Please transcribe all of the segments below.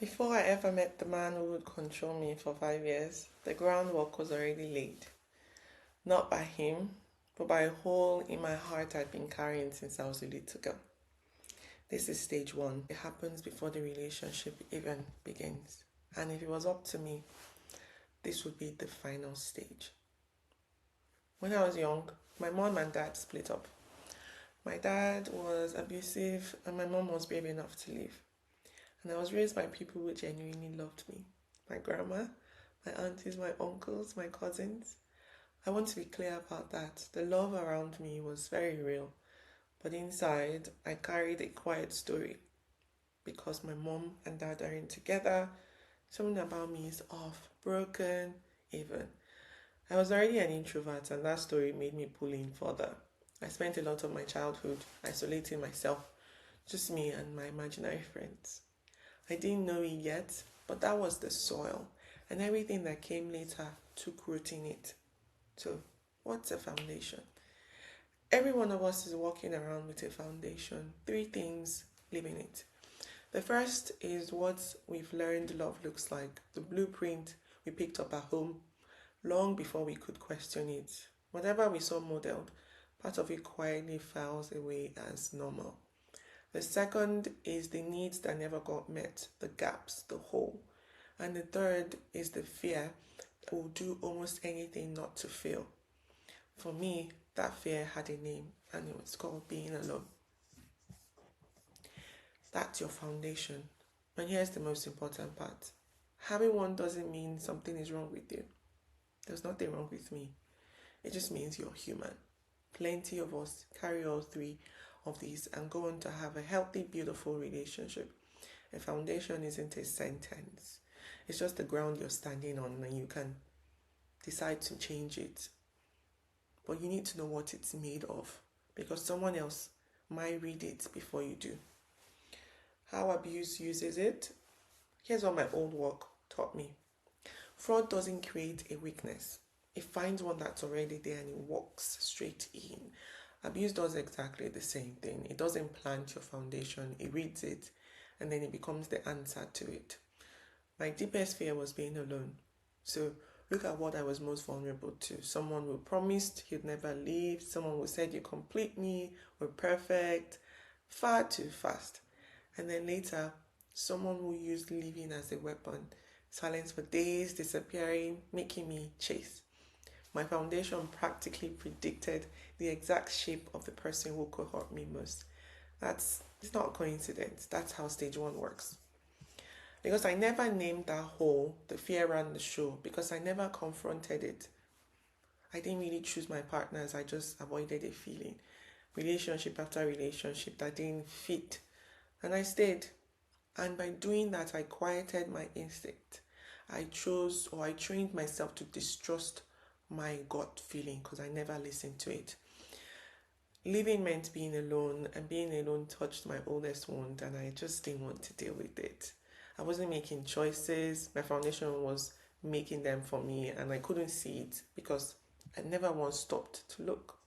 Before I ever met the man who would control me for 5 years, the groundwork was already laid. Not by him, but by a hole in my heart I'd been carrying since I was a little girl. This is stage one. It happens before the relationship even begins. And if it was up to me, this would be the final stage. When I was young, my mom and dad split up. My dad was abusive and my mom was brave enough to leave. And I was raised by people who genuinely loved me. My grandma, my aunties, my uncles, my cousins. I want to be clear about that. The love around me was very real. But inside, I carried a quiet story. Because my mom and dad aren't together, something about me is off, broken, even. I was already an introvert, and that story made me pull in further. I spent a lot of my childhood isolating myself, just me and my imaginary friends. I didn't know it yet, but that was the soil, and everything that came later took root in it. So, what's a foundation? Every one of us is walking around with a foundation. 3 things live in it. The first is what we've learned love looks like, the blueprint we picked up at home long before we could question it. Whatever we saw modeled, part of it quietly files away as normal. The second is the needs that never got met, the gaps, the hole. And the third is the fear that will do almost anything not to fail. For me, that fear had a name, and it was called being alone. That's your foundation. And here's the most important part. Having one doesn't mean something is wrong with you. There's nothing wrong with me. It just means you're human. Plenty of us carry all 3 of these and go on to have a healthy, beautiful relationship. A foundation isn't a sentence. It's just the ground you're standing on, and you can decide to change it. But you need to know what it's made of, because someone else might read it before you do. How abuse uses it? Here's what my old work taught me. Fraud doesn't create a weakness. It finds one that's already there and it walks straight in. Abuse does exactly the same thing. It doesn't plant your foundation, it reads it, and then it becomes the answer to it. My deepest fear was being alone. So look at what I was most vulnerable to. Someone who promised he'd never leave, someone who said you complete me, we're perfect, far too fast. And then later, someone who used leaving as a weapon, silence for days, disappearing, making me chase. My foundation practically predicted the exact shape of the person who could hurt me most. It's not a coincidence. That's how stage 1 works. Because I never named that hole, the fear ran the show, because I never confronted it. I didn't really choose my partners, I just avoided a feeling. Relationship after relationship that didn't fit. And I stayed. And by doing that, I quieted my instinct. I trained myself to distrust my gut feeling because I never listened to it. Living meant being alone, and being alone touched my oldest wound, and I just didn't want to deal with it. I wasn't making choices. My foundation was making them for me, and I couldn't see it because I never once stopped to look.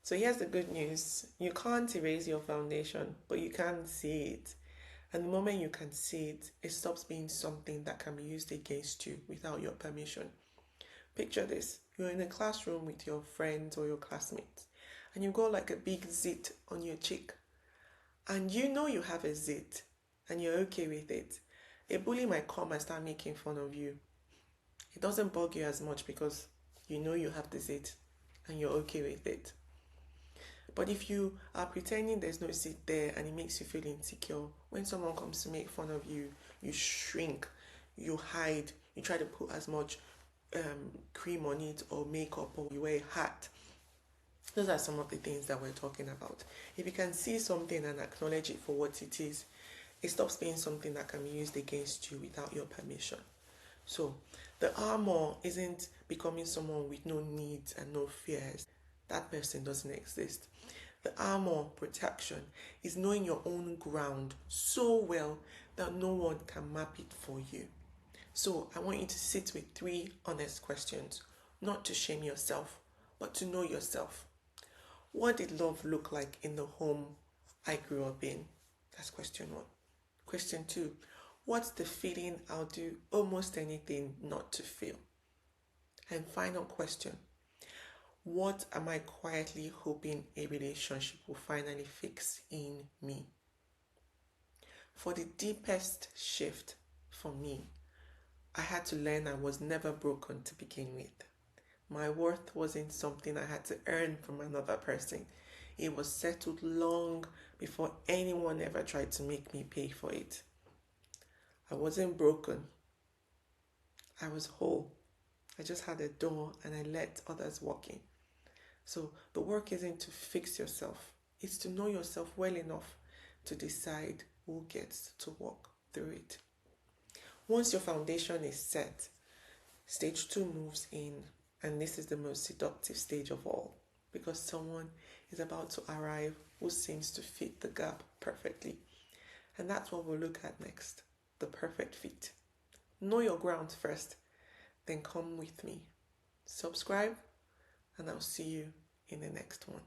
So here's the good news. You can't erase your foundation, but you can see it. And the moment you can see it, it stops being something that can be used against you without your permission. Picture this. You're in a classroom with your friends or your classmates, and you go like a big zit on your cheek. And you know you have a zit, and you're okay with it. A bully might come and start making fun of you. It doesn't bug you as much because you know you have the zit, and you're okay with it. But if you are pretending there's no zit there and it makes you feel insecure, when someone comes to make fun of you, you shrink, you hide, you try to put as much cream on it or makeup, or you wear a hat. Those are some of the things that we're talking about. If you can see something and acknowledge it for what it is, it stops being something that can be used against you without your permission. So the armor isn't becoming someone with no needs and no fears. That person doesn't exist. The armor, protection, is knowing your own ground so well that no one can map it for you. So I want you to sit with 3 honest questions, not to shame yourself, but to know yourself. What did love look like in the home I grew up in? That's question 1. Question 2, What's the feeling I'll do almost anything not to feel? And final question, what am I quietly hoping a relationship will finally fix in me? For the deepest shift for me, I had to learn I was never broken to begin with. My worth wasn't something I had to earn from another person. It was settled long before anyone ever tried to make me pay for it. I wasn't broken. I was whole. I just had a door and I let others walk in. So the work isn't to fix yourself. It's to know yourself well enough to decide who gets to walk through it. Once your foundation is set, stage 2 moves in, and this is the most seductive stage of all, because someone is about to arrive who seems to fit the gap perfectly. And that's what we'll look at next, the perfect fit. Know your ground first, then come with me. Subscribe, and I'll see you in the next one.